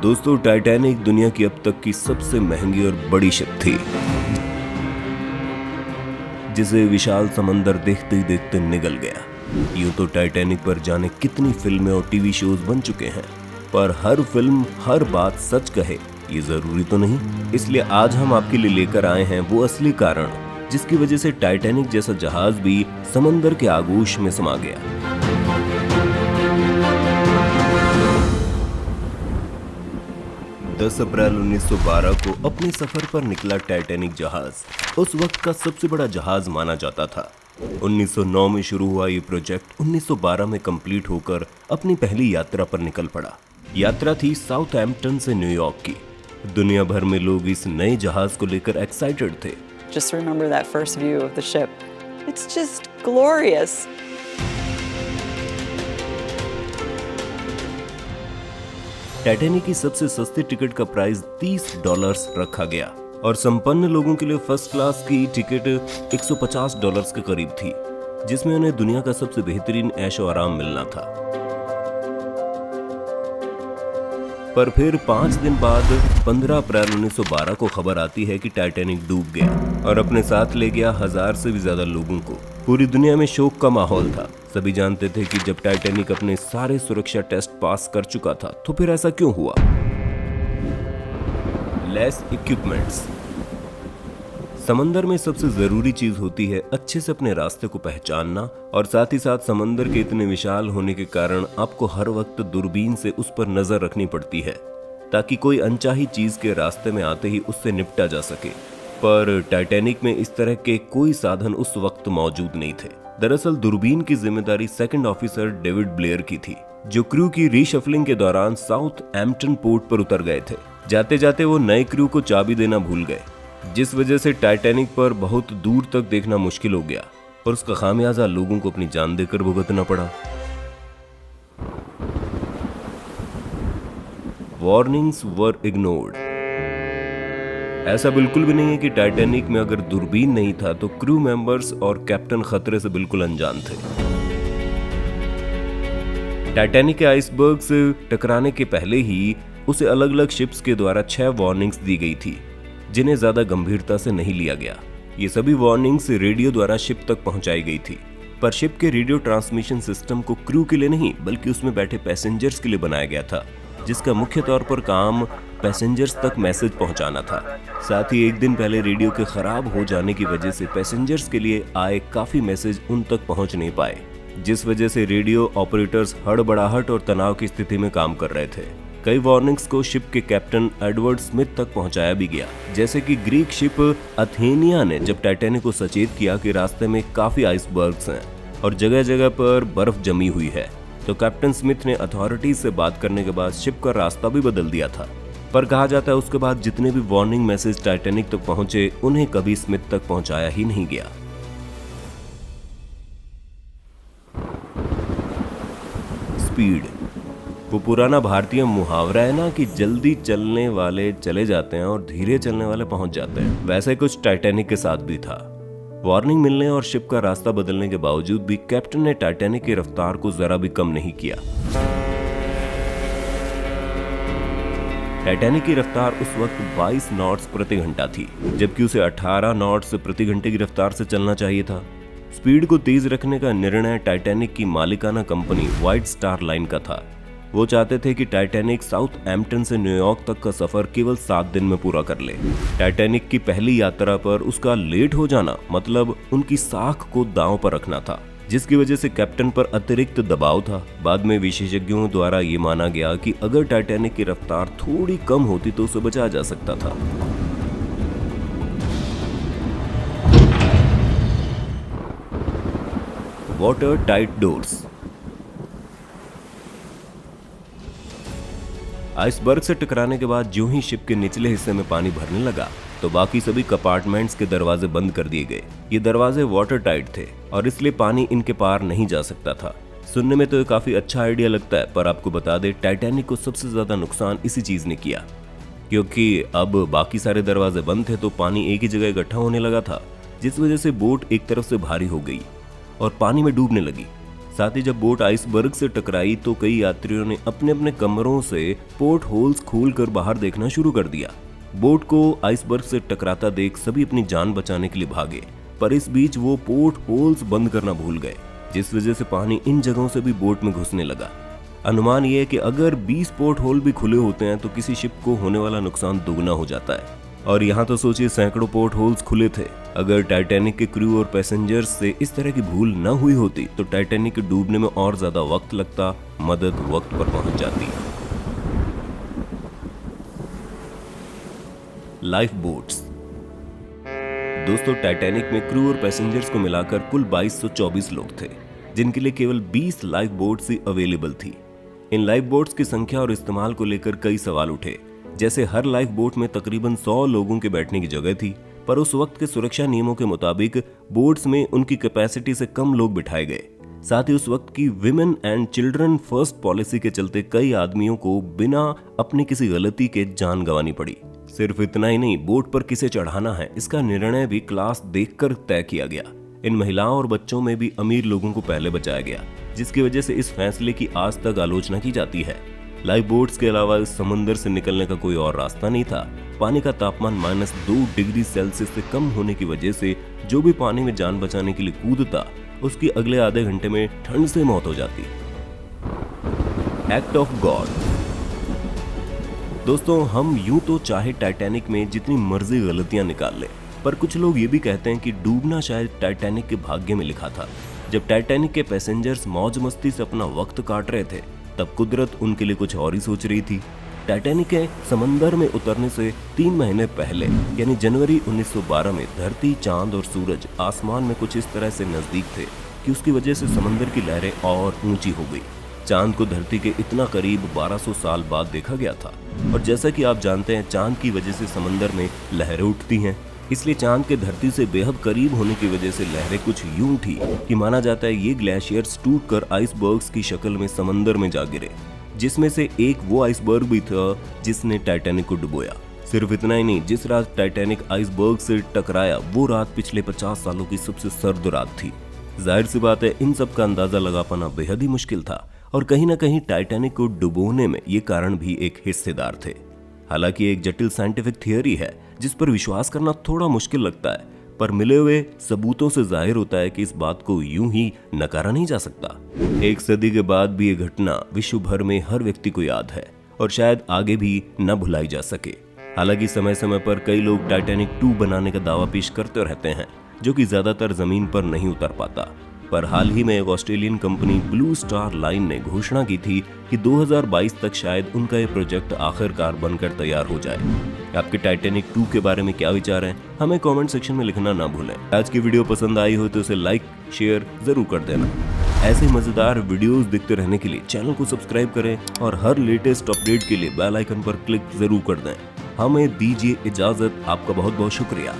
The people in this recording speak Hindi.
दोस्तों, टाइटैनिक दुनिया की अब तक की सबसे महंगी और बड़ी शिप थी, जिसे विशाल समंदर देखते ही देखते निगल गया। यूं तो टाइटैनिक पर जाने कितनी फिल्में और टीवी शोज बन चुके हैं, पर हर फिल्म हर बात सच कहे ये जरूरी तो नहीं। इसलिए आज हम आपके लिए लेकर आए हैं वो असली कारण जिसकी वजह से टाइटैनिक जैसा जहाज भी समंदर के आगोश में समा गया। 10 अप्रैल 1912 को अपने सफर पर निकला टाइटैनिक जहाज उस वक्त का सबसे बड़ा जहाज माना जाता था। 1909 में शुरू हुआ ये प्रोजेक्ट 1912 में कंप्लीट होकर अपनी पहली यात्रा पर निकल पड़ा। यात्रा थी साउथहैम्पटन से न्यूयॉर्क की। दुनिया भर में लोग इस नए जहाज को लेकर एक्साइटेड थे। Just remember that first view of the ship. It's just glorious. Titanic की सबसे सस्ती टिकट का प्राइस $30 रखा गया और संपन्न लोगों के लिए फर्स्ट क्लास की टिकट $150 के करीब थी, जिसमें उन्हें दुनिया का सबसे बेहतरीन ऐशो आराम मिलना था। पर फिर 5 दिन बाद 15 अप्रैल 1912 को खबर आती है कि टाइटैनिक डूब गया और अपने साथ ले गया 1000 से भी ज्यादा लोगों को। पूरी दुनिया में शोक का माहौल था। सभी जानते थे कि जब टाइटैनिक अपने सारे सुरक्षा टेस्ट पास कर चुका था तो फिर ऐसा क्यों हुआ। Less equipments. समंदर में सबसे जरूरी चीज होती है अच्छे से अपने रास्ते को पहचानना, और साथ ही साथ समंदर के इतने विशाल होने के कारण आपको हर वक्त दूरबीन से उस पर नजर रखनी पड़ती है ताकि कोई अनचाही चीज के रास्ते में आते ही उससे निपटा जा सके। पर टाइटैनिक में इस तरह के कोई साधन उस वक्त मौजूद नहीं थे। दरअसल दूरबीन की जिम्मेदारी सेकंड ऑफिसर डेविड ब्लेयर की थी, जो क्रू की रीशफलिंग के दौरान साउथहैम्पटन पोर्ट पर उतर गए थे। जाते जाते वो नए क्रू को चाबी देना भूल गए, जिस वजह से टाइटैनिक पर बहुत दूर तक देखना मुश्किल हो गया और उसका खामियाजा लोगों को अपनी जान देकर भुगतना पड़ा। वार्निंग्स वर इग्नोर्ड। ऐसा बिल्कुल भी नहीं है कि टाइटैनिक में अगर दूरबीन नहीं था तो क्रू मेंबर्स और कैप्टन खतरे से बिल्कुल अनजान थे। टाइटैनिक के आइसबर्ग से टकराने के पहले ही उसे अलग अलग शिप्स के द्वारा 6 वार्निंग्स दी गई थी, जिन्हें ज्यादा गंभीरता से नहीं लिया गया। ये सभी वार्निंग्स रेडियो द्वारा शिप तक पहुंचाई गई थी, पर शिप के रेडियो ट्रांसमिशन सिस्टम को क्रू के लिए नहीं बल्कि उसमें बैठे पैसेंजर्स के लिए बनाया गया था, जिसका मुख्य तौर पर काम पैसेंजर्स तक मैसेज पहुंचाना था। साथ ही एक दिन पहले रेडियो के खराब हो जाने की वजह से पैसेंजर्स के लिए आए काफी मैसेज उन तक पहुंच नहीं पाए, जिस वजह से रेडियो ऑपरेटर्स हड़बड़ाहट और तनाव की स्थिति में काम कर रहे थे। कई वार्निंग्स को शिप के कैप्टन एडवर्ड स्मिथ तक पहुंचाया भी गया, जैसे कि ग्रीक शिप अथेनिया ने जब टाइटैनिक को सचेत किया कि रास्ते में काफी आइसबर्ग्स हैं और जगह जगह पर बर्फ जमी हुई है, तो कैप्टन स्मिथ ने अथॉरिटीज से बात करने के बाद शिप का रास्ता भी बदल दिया था। पर कहा जाता है उसके बाद जितने भी वार्निंग मैसेज टाइटैनिक तक पहुंचे उन्हें कभी स्मिथ तक पहुंचाया ही नहीं गया। स्पीड। वो पुराना भारतीय मुहावरा है ना कि जल्दी चलने वाले चले जाते हैं और धीरे चलने वाले पहुंच जाते हैं, वैसे कुछ टाइटैनिक के साथ भी था। वार्निंग मिलने और शिप का रास्ता बदलने के बावजूद भी कैप्टन ने टाइटैनिक की रफ्तार को जरा भी कम नहीं किया। टाइटैनिक की रफ्तार उस वक्त 22 नॉट्स प्रति घंटा थी, जबकि उसे 18 नॉट्स प्रति घंटे की रफ्तार से चलना चाहिए था। स्पीड को तेज रखने का निर्णय टाइटैनिक की मालिकाना कंपनी व्हाइट स्टार लाइन का था। वो चाहते थे कि टाइटैनिक साउथहैम्पटन से न्यूयॉर्क तक का सफर केवल 7 दिन में पूरा कर ले। टाइटैनिक की पहली यात्रा पर उसका लेट हो जाना मतलब उनकी साख को दांव पर रखना था, जिसकी वजह से कैप्टन पर अतिरिक्त दबाव था। बाद में विशेषज्ञों द्वारा ये माना गया कि अगर टाइटैनिक की रफ्तार थोड़ी कम होती तो उसे बचाया जा सकता था। Water tight doors. आइसबर्ग से टकराने के बाद जो ही शिप के निचले हिस्से में पानी भरने लगा तो बाकी सभी कंपार्टमेंट्स के दरवाजे बंद कर दिए गए। ये दरवाजे वाटर टाइट थे और इसलिए पानी इनके पार नहीं जा सकता था। सुनने में तो ये काफी अच्छा आइडिया लगता है, पर आपको बता दें टाइटैनिक को सबसे ज्यादा नुकसान इसी चीज ने किया, क्योंकि अब बाकी सारे दरवाजे बंद थे तो पानी एक ही जगह इकट्ठा होने लगा था, जिस वजह से बोट एक तरफ से भारी हो गई और पानी में डूबने लगी। साथ ही जब बोट आइसबर्ग से टकराई तो कई यात्रियों ने अपने अपने कमरों से पोर्ट होल्स खोलकर बाहर देखना शुरू कर दिया। बोट को आइसबर्ग से टकराता देख सभी अपनी जान बचाने के लिए भागे, पर इस बीच वो पोर्ट होल्स बंद करना भूल गए, जिस वजह से पानी इन जगहों से भी बोट में घुसने लगा। अनुमान ये है कि अगर 20 पोर्ट होल भी खुले होते हैं तो किसी शिप को होने वाला नुकसान दोगुना हो जाता है। और यहाँ तो सोचिए सैकड़ों पोर्ट होल्स खुले थे। अगर टाइटैनिक के क्रू और पैसेंजर्स से इस तरह की भूल न हुई होती तो टाइटैनिक के डूबने में और ज्यादा वक्त लगता, मदद वक्त पर पहुंच जाती। Life boats. दोस्तों, टाइटैनिक में क्रू और पैसेंजर्स को मिलाकर कुल 2224 लोग थे, जिनके लिए केवल 20 लाइफ बोट्स ही अवेलेबल थी। इन लाइफ बोट्स की संख्या और इस्तेमाल को लेकर कई सवाल उठे, जैसे हर लाइफ बोट में तकरीबन 100 लोगों के बैठने की जगह थी, पर उस वक्त के सुरक्षा नियमों के मुताबिक बोट्स में उनकी कैपेसिटी से कम लोग बिठाए गए। साथ ही उस वक्त की women and children first policy के चलते कई आदमियों को बिना अपनी किसी गलती के जान गंवानी पड़ी। सिर्फ इतना ही नहीं, बोट पर किसे चढ़ाना है इसका निर्णय भी क्लास देखकर तय किया गया। इन महिलाओं और बच्चों में भी अमीर लोगों को पहले बचाया गया, जिसकी वजह से इस फैसले की आज तक आलोचना की जाती है। लाइफ बोट्स के अलावा इस समुद्र से निकलने का कोई और रास्ता नहीं था। पानी का तापमान -2 डिग्री सेल्सियस से कम होने की वजह से जो भी पानी में जान बचाने के लिए कूदता, उसकी अगले आधे घंटे में ठंड से मौत हो जाती। Act of God. दोस्तों, हम यूं तो चाहे टाइटैनिक में जितनी मर्जी गलतियां निकाल ले, पर कुछ लोग ये भी कहते हैं कि डूबना शायद टाइटैनिक के भाग्य में लिखा था। जब टाइटैनिक के पैसेंजर्स मौज मस्ती से अपना वक्त काट रहे थे, तब कुदरत उनके लिए कुछ और ही सोच रही थी। टाइटैनिक के समंदर में उतरने से 3 महीने पहले यानी जनवरी 1912 में धरती, चांद और सूरज आसमान में कुछ इस तरह से नजदीक थे कि उसकी वजह से समंदर की लहरें और ऊंची हो गई। चांद को धरती के इतना करीब 1200 साल बाद देखा गया था, और जैसा कि आप जानते हैं चांद की वजह से समंदर में लहरें उठती हैं, इसलिए चांद के धरती से बेहद करीब होने की वजह से लहरें कुछ यूं थी कि माना जाता है ये ग्लेशियर्स टूटकर आइसबर्ग्स की शक्ल में समंदर में जा गिरे, जिसमें से एक वो आइसबर्ग भी था जिसने टाइटैनिक को डुबोया। सिर्फ इतना ही नहीं, जिस रात टाइटैनिक आइसबर्ग से टकराया वो रात पिछले 50 सालों की सबसे सर्द रात थी। जाहिर सी बात है इन सब का अंदाजा लगा पाना बेहद ही मुश्किल था, और कहीं ना कहीं टाइटैनिक को डुबोने में ये कारण भी एक हिस्सेदार थे। हालांकि एक जटिल साइंटिफिक थियरी है जिस पर विश्वास करना थोड़ा मुश्किल लगता है, पर मिले हुए सबूतों से जाहिर होता है कि इस बात को यूं ही नकारा नहीं जा सकता। एक सदी के बाद भी ये घटना विश्व भर में हर व्यक्ति को याद है और शायद आगे भी न भुलाई जा सके। हालांकि समय समय पर कई लोग टाइटैनिक 2 बनाने का दावा पेश करते रहते हैं, जो कि ज्यादातर जमीन पर नहीं उतर पाता। पर हाल ही में एक Australian company blue star line ने घोषणा की थी कि 2022 तक शायद उनका ये प्रोजेक्ट आखिरकार बनकर तैयार हो जाए। आपके टाइटैनिक 2 के बारे में क्या विचार हैं, हमें कमेंट सेक्शन में लिखना ना भूलें। आज की वीडियो पसंद आई हो तो उसे लाइक शेयर जरूर कर देना। ऐसे मजेदार वीडियोस देखते रहने के लिए चैनल को सब्सक्राइब करें और हर लेटेस्ट अपडेट के लिए बेल आइकन पर क्लिक जरूर कर दें। हमें दीजिए इजाजत। आपका बहुत बहुत शुक्रिया।